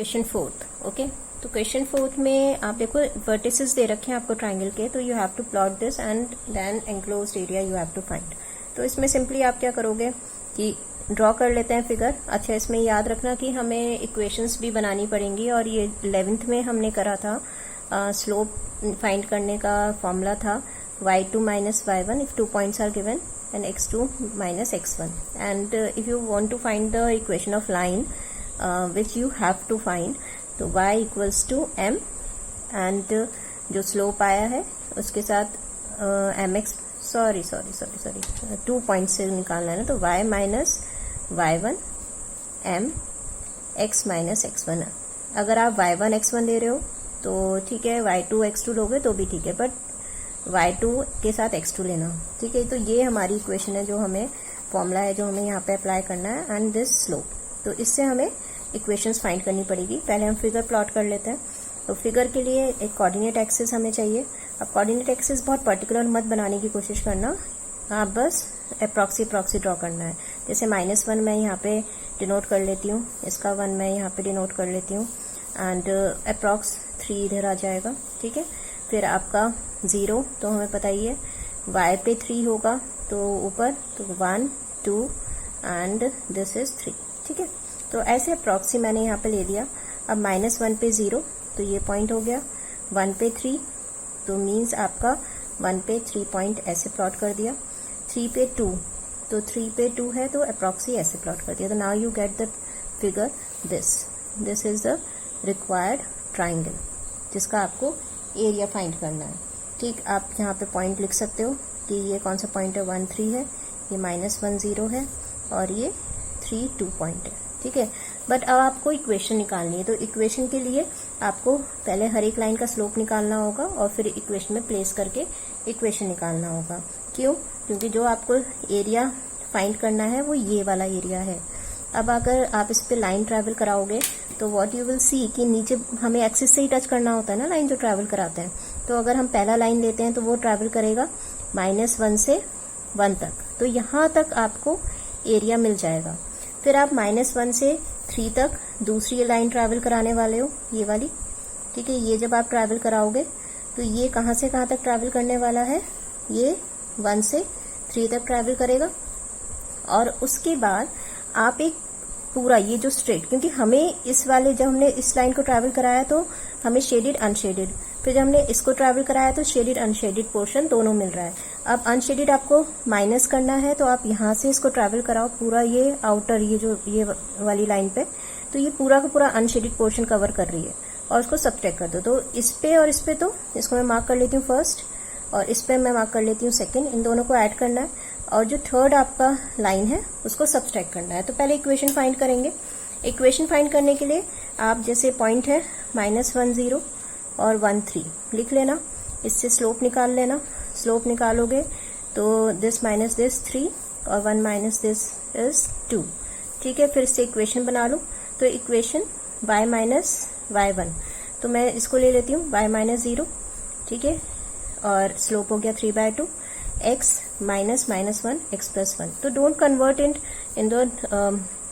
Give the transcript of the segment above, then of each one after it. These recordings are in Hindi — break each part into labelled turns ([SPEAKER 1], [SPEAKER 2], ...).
[SPEAKER 1] Question fourth. ओके, तो क्वेश्चन फोर्थ में आप देखो वर्टिसेस दे रखे हैं आपको ट्राइंगल के, तो you have to plot this and then enclosed area you have to find. तो इसमें सिंपली आप क्या करोगे कि ड्रॉ कर लेते हैं फिगर। अच्छा, इसमें याद रखना कि हमें इक्वेशंस भी बनानी पड़ेंगी, और ये 11th में हमने करा था स्लोप फाइंड करने का फॉर्मूला था y2 minus y1 if 2 points are given and x2 minus x1, and if you want to find the equation of line which you have to find, तो y equals to m and जो स्लोप आया है उसके साथ mx सॉरी 2 पॉइंट से निकालना है ना, तो y minus y1 m x minus x1। अगर आप y1 x1 ले रहे हो तो ठीक है, y2 x2 लोगे तो भी ठीक है, बट y2 के साथ x2 लेना, ठीक है। तो ये हमारी इक्वेशन है, जो हमें फॉर्मूला है जो हमें यहाँ पे अप्लाई करना है, एंड दिस स्लोप। तो इससे हमें इक्वेशंस फाइंड करनी पड़ेगी। पहले हम फिगर प्लॉट कर लेते हैं। तो फिगर के लिए एक कोऑर्डिनेट एक्सिस हमें चाहिए। अब कोऑर्डिनेट एक्सिस बहुत पर्टिकुलर मत बनाने की कोशिश करना, आप बस अप्रॉक्सी ड्रॉ करना है। जैसे -1 मैं यहाँ पे डिनोट कर लेती हूँ, इसका 1 मैं यहाँ पे डिनोट कर लेती हूँ, एंड अप्रॉक्स 3 इधर आ जाएगा, ठीक है। फिर आपका 0 तो हमें पता ही है, y पे 3 होगा तो ऊपर, तो 1 2 एंड दिस इज 3, ठीक है। तो ऐसे अप्रॉक्सी मैंने यहाँ पे ले लिया। अब -1 पे 0 तो ये पॉइंट हो गया, 1 पे 3 तो मीन्स आपका 1 पे 3 पॉइंट ऐसे प्लॉट कर दिया, 3 पे 2 तो 3 पे 2 है तो अप्रॉक्सी ऐसे प्लॉट कर दिया। तो now you get the figure this is the required triangle जिसका आपको एरिया फाइंड करना है, ठीक। आप यहाँ पे पॉइंट लिख सकते हो कि ये कौन सा पॉइंट है, 1 3 है, ये -1 0 है, और ये 3 2 पॉइंट है, ठीक है। बट अब आपको इक्वेशन निकालनी है, तो इक्वेशन के लिए आपको पहले हर एक लाइन का स्लोप निकालना होगा और फिर इक्वेशन में प्लेस करके इक्वेशन निकालना होगा। क्यों? क्योंकि जो आपको एरिया फाइंड करना है वो ये वाला एरिया है। अब अगर आप इस पे लाइन ट्रैवल कराओगे तो व्हाट यू विल सी कि नीचे हमें एक्सिस से ही टच करना होता है ना लाइन जो ट्रैवल कराते हैं। तो अगर हम पहला लाइन लेते हैं तो वो ट्रैवल करेगा -1 से 1 तक, तो यहाँ तक आपको एरिया मिल जाएगा। फिर आप -1 से 3 तक दूसरी लाइन ट्रैवल कराने वाले हो, ये वाली, ठीक है। ये जब आप ट्रैवल कराओगे तो ये कहाँ से कहाँ तक ट्रैवल करने वाला है, ये 1 से 3 तक ट्रैवल करेगा। और उसके बाद आप एक पूरा ये जो स्ट्रेट, क्योंकि हमें इस वाले जब हमने इस लाइन को ट्रैवल कराया तो हमें शेडेड अनशेडेड, फिर जब हमने इसको ट्रैवल कराया तो शेडेड अनशेडेड पोर्शन दोनों मिल रहा है। अब अनशेडेड आपको माइनस करना है, तो आप यहाँ से इसको ट्रैवल कराओ पूरा ये आउटर, ये जो ये वाली लाइन पे, तो ये पूरा का पूरा अनशेडेड पोर्शन कवर कर रही है, और उसको सब्ट्रैक्ट कर दो। तो इस पे और इस पे, तो इसको मैं मार्क कर लेती हूँ फर्स्ट, और इस पे मैं मार्क कर लेती हूँ सेकेंड। इन दोनों को ऐड करना है, और जो थर्ड आपका लाइन है उसको सब्ट्रैक्ट करना है। तो पहले इक्वेशन फाइंड करेंगे। इक्वेशन फाइंड करने के लिए आप जैसे पॉइंट है -1 0 और 1 3 लिख लेना, इससे स्लोप निकाल लेना। स्लोप निकालोगे तो दिस माइनस दिस 3 और 1 माइनस दिस इज 2, ठीक है। फिर इससे इक्वेशन बना लो। तो इक्वेशन y माइनस y1, तो मैं इसको ले लेती हूँ y माइनस 0, ठीक है, और स्लोप हो गया 3/2, x माइनस -1 x प्लस 1। तो don't convert in the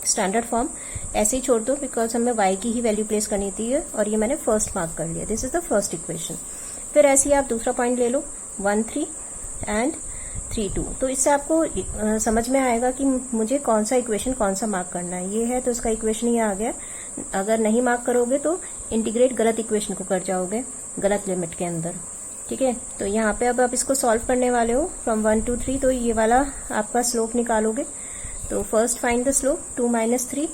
[SPEAKER 1] standard form, ऐसे ही छोड़ दो, बिकॉज हमें y की ही वैल्यू प्लेस करनी थी, और ये मैंने फर्स्ट मार्क कर लिया। This is the first equation. फिर ऐसे ही आप दूसरा पॉइंट ले लो, 1 3 एंड 3 2। तो इससे आपको समझ में आएगा कि मुझे कौन सा इक्वेशन कौन सा मार्क करना है। ये है तो इसका इक्वेशन ये आ गया। अगर नहीं मार्क करोगे तो इंटीग्रेट गलत इक्वेशन को कर जाओगे, गलत लिमिट के अंदर, ठीक है। तो यहाँ पे अब आप इसको सॉल्व करने वाले हो फ्रॉम 1 to 3, तो ये वाला आपका स्लोप निकालोगे। तो first find the slope, 2 - 3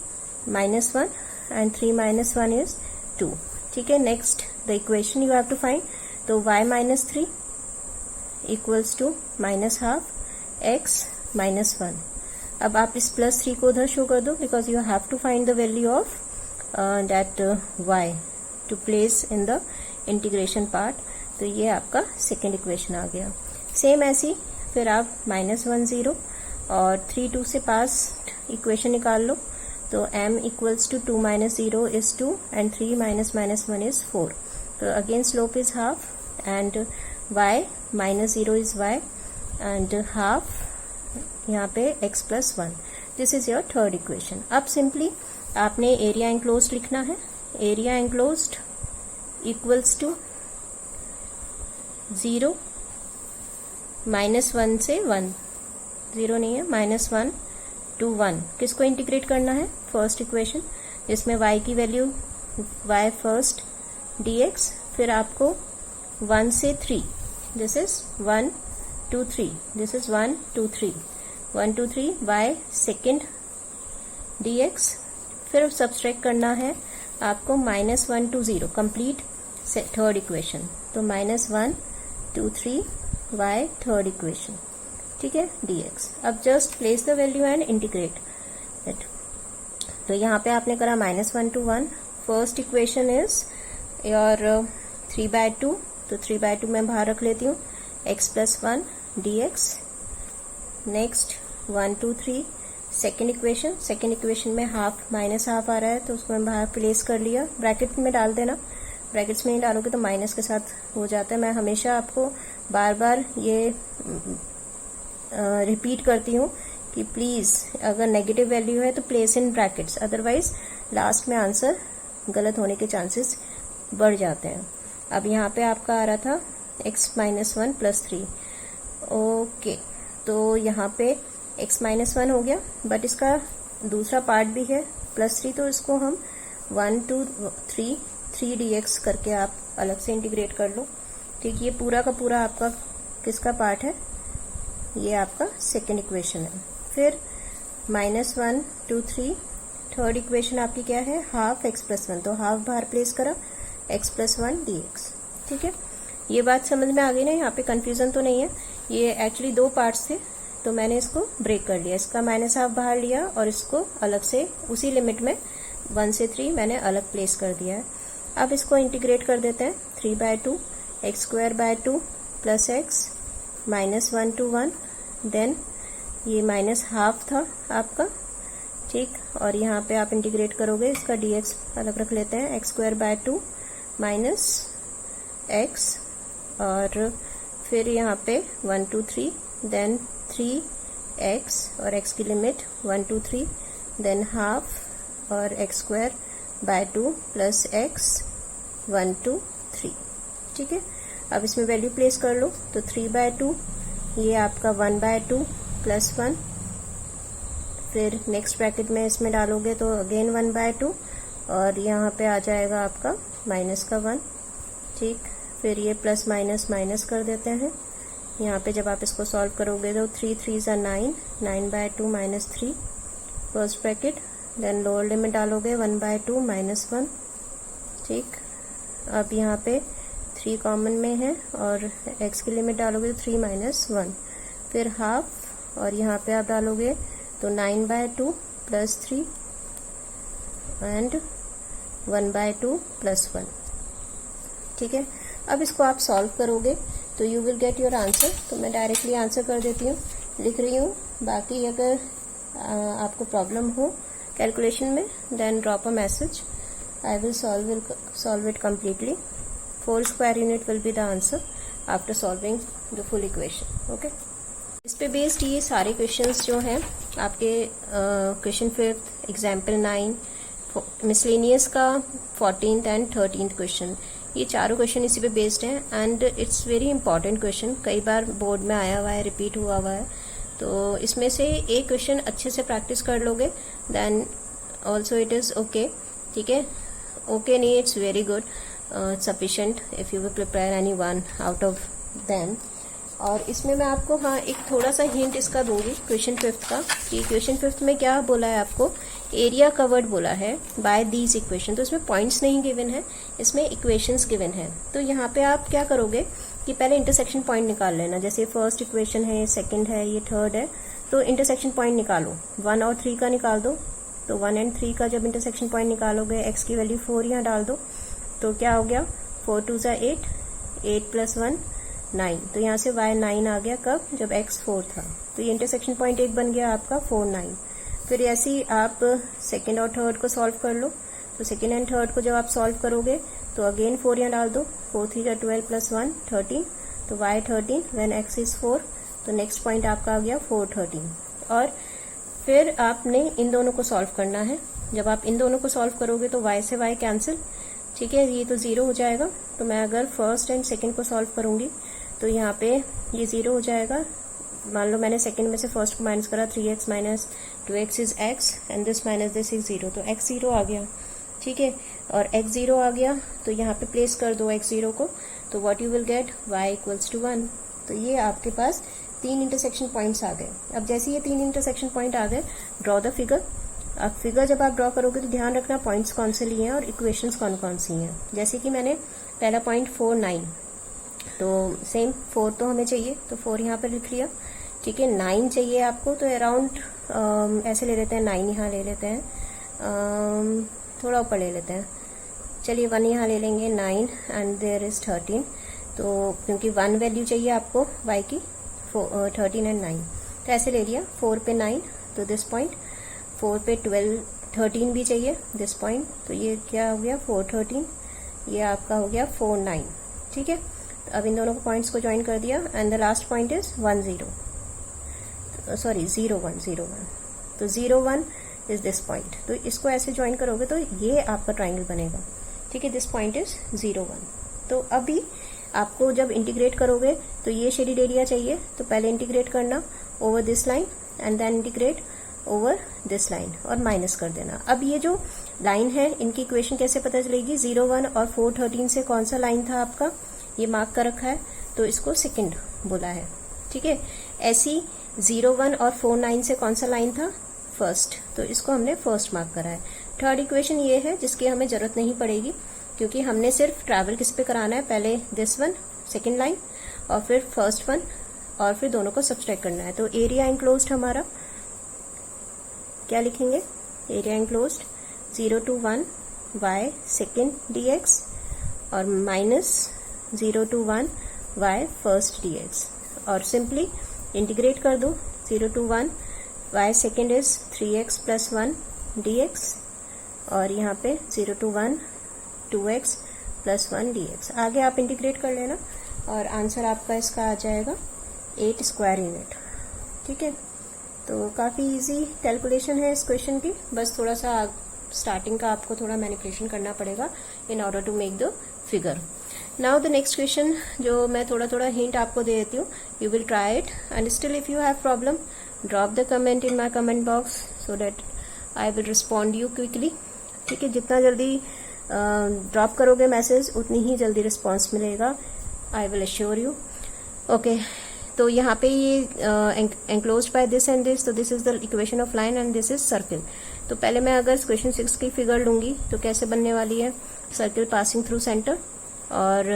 [SPEAKER 1] -1 and 3 - 1 is 2, ठीक है। Next the equation you have to find, तो y - 3 इक्वल्स टू -½ x - 1। अब आप इस +3 को उधर शो कर दो, because you have to find the value of that y to place in the integration part. तो ये आपका सेकेंड इक्वेशन आ गया। सेम ऐसी फिर आप -1 0 और 3 2 से पास इक्वेशन निकाल लो। तो m equals to 2 - 0 is 2 and 3 - -1 is 4। तो again slope is half and y -0 is y and half यहाँ पे x plus 1। This is your third equation. अब सिंपली आपने एरिया एनक्लोज्ड लिखना है, एरिया एंक्लोज्ड इक्वल्स टू 0 -1 से 1, 0 नहीं है, -1 to 1। किसको इंटीग्रेट करना है? फर्स्ट इक्वेशन, जिसमें y की वैल्यू y फर्स्ट dx, फिर आपको 1 से 3, this is 1 2 3, this is 1 2 3, 1 2 3 y second dx, फिर सब्सट्रैक्ट करना है आपको -1 to 0, कंप्लीट थर्ड इक्वेशन। तो -1 2 3 y थर्ड इक्वेशन, ठीक है, dx। अब just place the value and integrate it. तो यहाँ पे आपने करा -1 to 1, first equation is your 3/2, तो 3/2 मैं बाहर रख लेती हूँ, x + 1 dx। Next 1 2 3 second equation में हाफ -हाफ आ रहा है, तो उसको मैं बाहर प्लेस कर लिया, ब्रैकेट में डाल देना, ब्रैकेट्स में नहीं डालोगे तो माइनस के साथ हो जाता है। मैं हमेशा आपको बार बार ये रिपीट करती हूँ कि प्लीज अगर नेगेटिव वैल्यू है तो place in brackets, otherwise last में आंसर गलत होने के चांसेस बढ़ जाते हैं। अब यहाँ पे आपका आ रहा था x - 1 + 3, ओके, तो यहाँ पे x - 1 हो गया, बट इसका दूसरा पार्ट भी है +3, तो इसको हम 1 2 3 3 dx करके आप अलग से इंटीग्रेट कर लो, ठीक। ये पूरा का पूरा आपका किसका पार्ट है? ये आपका सेकेंड इक्वेशन है। फिर -1 2 3 थर्ड इक्वेशन आपकी क्या है? हाफ x + 1, तो हाफ बाहर प्लेस करा, x + 1 dx, ठीक है। ये बात समझ में आ गई ना? यहाँ पे कंफ्यूजन तो नहीं है, ये एक्चुअली दो पार्ट्स थे, तो मैंने इसको ब्रेक कर लिया, इसका -हाफ बाहर लिया और इसको अलग से उसी लिमिट में 1 से 3 मैंने अलग प्लेस कर दिया है। अब इसको इंटीग्रेट कर देते हैं, 3/2 x² + x -1 to 1, देन ये -हाफ था आपका, ठीक, और यहाँ पे आप इंटीग्रेट करोगे, इसका dx अलग रख लेते हैं, x² - x, और फिर यहाँ पे 1 2 3, देन 3x और x की लिमिट 1 2 3, देन हाफ और x² + x 1 2 3, ठीक है। अब इसमें वैल्यू प्लेस कर लो, तो 3/2 ये आपका 1/2 + 1, फिर नेक्स्ट ब्रैकेट में इसमें डालोगे तो अगेन 1/2, और यहाँ पे आ जाएगा आपका -1, ठीक। फिर ये प्लस माइनस कर देते हैं, यहाँ पे जब आप इसको सॉल्व करोगे तो 3 3 = 9, 9/2 - 3 first bracket, then lower limit डालोगे 1/2 - 1, ठीक। अब यहाँ पे 3 कॉमन में है और x की लिमिट डालोगे तो 3 - 1, फिर हाफ, और यहाँ पे आप डालोगे तो 9/2 + 3 एंड 1/2 + 1, ठीक है। अब इसको आप सॉल्व करोगे तो you will get your answer. तो मैं डायरेक्टली आंसर कर देती हूँ, लिख रही हूँ, बाकी अगर आपको प्रॉब्लम हो कैलकुलेशन में then drop a message, I will solve it completely. 4 square unit will be the answer after solving the full equation, okay. इस पे बेस्ड ये सारे क्वेश्चंस जो हैं आपके क्वेश्चन 5th, एग्जाम्पल 9, मिसलेनियस का 14th एंड 13th क्वेश्चन, ये चारों क्वेश्चन इसी पे बेस्ड हैं and it's very important question, कई बार बोर्ड में आया हुआ है, रिपीट हुआ है। तो इसमें से एक क्वेश्चन अच्छे से प्रैक्टिस कर लोगे then also it is okay, ठीक है। ओके नहीं, it's very good, sufficient if you will prepare any one out of them. और इसमें मैं आपको एक थोड़ा सा हिंट इसका दूंगी क्वेश्चन 5th का, कि क्वेश्चन 5th में क्या बोला है आपको, एरिया कवर्ड बोला है बाय दीज इक्वेशन। तो इसमें पॉइंट्स नहीं गिवन है, इसमें इक्वेशंस गिवन है। तो यहाँ पे आप क्या करोगे कि पहले इंटरसेक्शन पॉइंट निकाल लेना, जैसे फर्स्ट इक्वेशन है, सेकंड है, ये थर्ड है, तो इंटरसेक्शन पॉइंट निकालो, 1 और 3 का निकाल दो। तो 1 और 3 का जब इंटरसेक्शन पॉइंट निकालोगे, x की वैल्यू 4 यहाँ डाल दो, तो क्या हो गया, 4 2 = 8, 8 + 1 9, तो यहाँ से y 9 आ गया, कब, जब x 4 था। तो ये इंटरसेक्शन पॉइंट एक बन गया आपका 4 9। फिर ऐसे ही आप सेकंड और थर्ड को सॉल्व कर लो, तो सेकंड एंड थर्ड को जब आप सॉल्व करोगे तो अगेन 4 यहाँ डाल दो, 4 3 = 12 + 1 13, तो y 13 व्हेन x is 4, तो नेक्स्ट पॉइंट आपका आ गया 4 13। और फिर आपने इन दोनों को सॉल्व करना है, जब आप इन दोनों को सॉल्व करोगे तो y से y कैंसिल, ठीक है, ये तो 0 हो जाएगा। तो मैं अगर फर्स्ट एंड सेकंड को सॉल्व करूंगी तो यहाँ पे ये 0 हो जाएगा। मान लो मैंने सेकंड में से फर्स्ट को माइनस करा, 3x minus 2x is x and this minus this is 0, तो x 0 आ गया, ठीक है। और x 0 आ गया तो यहाँ पे प्लेस कर दो x 0 को, तो what you will get y equals to 1। तो ये आपके पास 3 इंटरसेक्शन पॉइंट्स आ गए। अब जैसे ये 3 इंटरसेक्शन पॉइंट आ गए, ड्रॉ द फिगर। अब फिगर जब आप ड्रॉ करोगे तो ध्यान रखना पॉइंट्स कौन से लिए हैं और इक्वेशंस कौन कौन सी हैं। जैसे कि मैंने पहला पॉइंट 4 9, तो सेम 4 तो हमें चाहिए, तो 4 यहाँ पर लिख लिया, ठीक है। 9 चाहिए आपको, तो अराउंड ऐसे ले लेते हैं, 9 यहाँ ले लेते हैं, थोड़ा ऊपर ले लेते हैं, चलिए 1 यहाँ ले लेंगे, 9 एंड देयर इज 13। तो क्योंकि 1 वैल्यू चाहिए आपको y की, 13 एंड 9, तो ऐसे ले लिया। 4 पे 9, तो दिस पॉइंट, 4 पे 13 भी चाहिए, दिस पॉइंट, तो ये क्या हो गया 4 13, ये आपका हो गया 4 9, ठीक है। तो अब इन दोनों को पॉइंट्स को ज्वाइन कर दिया and the last point is 1 0, sorry 0 1 0 1, तो 0 1 इज दिस पॉइंट। तो इसको ऐसे ज्वाइन करोगे तो ये आपका ट्राइंगल बनेगा, ठीक है। This point is 0 1। तो अभी आपको जब इंटीग्रेट करोगे तो ये शेडेड एरिया चाहिए, तो पहले इंटीग्रेट करना over this line and then integrate over this line और माइनस कर देना। अब ये जो लाइन है इनकी इक्वेशन कैसे पता चलेगी, 0 1 और 4 13 से कौन सा लाइन था आपका, ये मार्क कर रखा है, तो इसको सेकंड बोला है, ठीक है। ऐसी 0 1 और 4 9 से कौन सा लाइन था, फर्स्ट, तो इसको हमने फर्स्ट मार्क करा है। थर्ड इक्वेशन ये है जिसकी हमें जरूरत नहीं पड़ेगी, क्योंकि हमने सिर्फ ट्रैवल किस पे कराना है, पहले दिस वन सेकेंड लाइन और फिर फर्स्ट वन और फिर दोनों को सब्सट्रैक्ट करना है। तो एरिया एनक्लोज्ड हमारा क्या लिखेंगे, area enclosed 0 to 1 y second dx और minus 0 to 1 y first dx, और सिंपली इंटीग्रेट कर दो। 0 to 1 y second is 3x plus 1 dx और यहाँ पे 0 to 1 2x प्लस 1 dx। आगे आप इंटीग्रेट कर लेना और आंसर आपका इसका आ जाएगा 8 स्क्वायर यूनिट, ठीक है। तो काफ़ी इजी कैलकुलेशन है इस क्वेश्चन की, बस थोड़ा सा स्टार्टिंग का आपको थोड़ा मैनिपुलेशन करना पड़ेगा in order to make the figure. Now the next question जो मैं थोड़ा थोड़ा हिंट आपको दे देती हूँ, you will try it and still if you have problem drop the comment in my comment box so that I will respond you quickly, ठीक है। जितना जल्दी ड्रॉप करोगे मैसेज उतनी ही जल्दी रिस्पॉन्स मिलेगा, I will assure you, okay. तो यहाँ पे ये enclosed by this and this, तो this is the equation of line and this is circle. तो पहले मैं अगर क्वेश्चन 6 की फिगर लूंगी तो कैसे बनने वाली है, सर्किल पासिंग थ्रू सेंटर और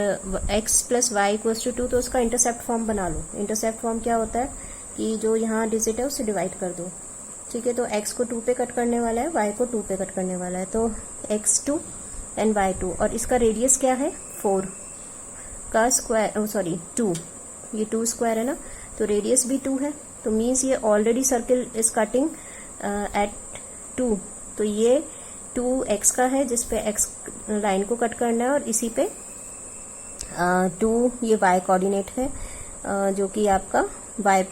[SPEAKER 1] x plus Y equals to 2, तो उसका इंटरसेप्ट फॉर्म बना लो। इंटरसेप्ट फॉर्म क्या होता है कि जो यहाँ डिजिट है उसे डिवाइड कर दो, ठीक है। तो x को 2 पे कट करने वाला है, y को 2 पे कट करने वाला है, तो x2 एंड y2, और इसका रेडियस क्या है 4 का स्क्वायर, सॉरी 2, ये 2 स्क्वायर है ना, तो रेडियस भी 2 है, तो मीन्स ये already circle is cutting at 2, तो ये 2x का है जिसपे x लाइन को कट करना है और इसी पे 2 ये y कोऑर्डिनेट है जो कि आपका y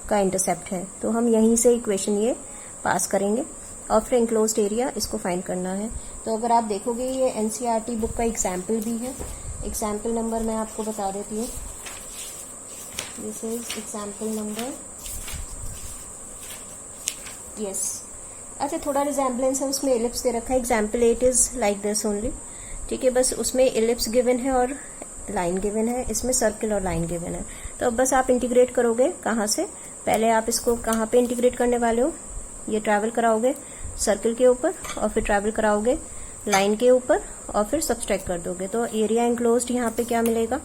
[SPEAKER 1] का इंटरसेप्ट है। तो हम यहीं से इक्वेशन ये पास करेंगे और फिर एनक्लोज्ड एरिया इसको फाइंड करना है। तो अगर आप देखोगे ये एनसीईआरटी बुक का एग्जाम्पल भी है, एग्जाम्पल नंबर मैं आपको बता देती हूँ, this is example number, yes, अच्छा थोड़ा रिजेम्बलेंस है, उसमें एलिप्स दे रखा है, example 8 is like this only, ठीक है। बस उसमें एलिप्स गिवन है और लाइन गिवन है, इसमें सर्किल और लाइन गिवन है। तो अब बस आप इंटीग्रेट करोगे कहाँ से, पहले आप इसको कहाँ पे इंटीग्रेट करने वाले हो, ये ट्रैवल कराओगे सर्किल के ऊपर और फिर ट्रैवल कराओगे लाइन के ऊपर और फिर सब्सट्रैक्ट कर दोगे। तो एरिया एनक्लोज्ड यहाँ पे क्या मिलेगा,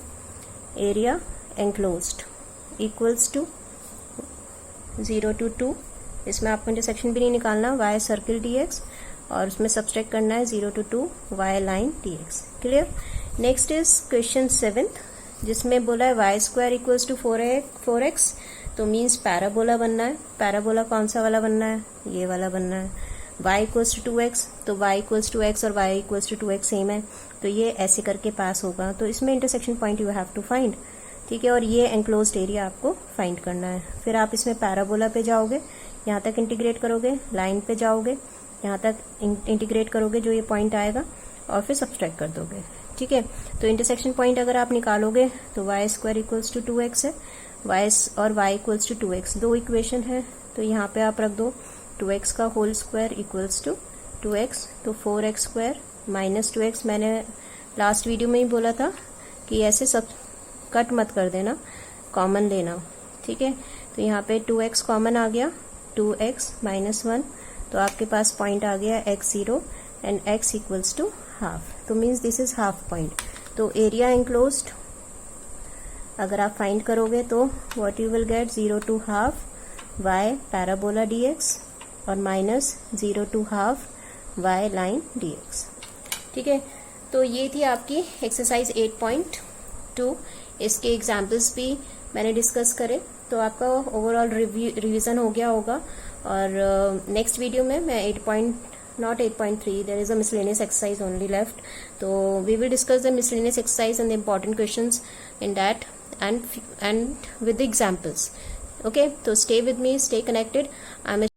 [SPEAKER 1] area enclosed equals to 0 to 2, इसमें आपको इंटरसेक्शन भी नहीं निकालना, y सर्किल dx और उसमें सब्सट्रैक्ट करना है 0 to 2 y line dx, clear. Next is question 7th जिसमें बोला है y square equals to 4x, तो मीन्स पैराबोला बनना है। पैराबोला कौन सा वाला बनना है, ये वाला बनना है। y इक्वल्स टू 2x, तो y इक्वल्स टू x और y equals to 2x same है, तो ये ऐसे करके पास होगा। तो इसमें intersection point you have to find, ठीक है, और ये एनक्लोज्ड एरिया आपको फाइंड करना है। फिर आप इसमें पैराबोला पे जाओगे, यहाँ तक इंटीग्रेट करोगे, लाइन पे जाओगे, यहाँ तक इंटीग्रेट करोगे जो ये पॉइंट आएगा और फिर सब्सट्रैक्ट कर दोगे। ठीक है, तो इंटरसेक्शन पॉइंट अगर आप निकालोगे तो y² इक्वल्स टू 2x है, y और y इक्वल्स टू 2x, दो इक्वेशन है, तो यहाँ पे आप रख दो 2x का whole square equals to 2x, तो 4x² माइनस 2x। मैंने लास्ट वीडियो में ही बोला था कि ऐसे सब कट मत कर देना, कॉमन लेना। ठीक है, तो यहाँ पे 2x कॉमन आ गया, 2x माइनस 1, तो आपके पास पॉइंट आ गया x0 and x equals to half, तो means this is half point. तो एरिया एंक्लोज्ड अगर आप फाइंड करोगे तो what you will get 0 to half y parabola dx और minus 0 to half y line dx। ठीक है, तो ये थी आपकी एक्सरसाइज 8.2। इसके एग्जाम्पल्स भी मैंने डिस्कस करे, तो आपका ओवरऑल रिवीजन हो गया होगा। और नेक्स्ट वीडियो में मैं 8.3, there is a miscellaneous exercise only left, so we will discuss the miscellaneous exercise and the important questions in that and with the examples. Okay, so stay with me, stay connected. I'm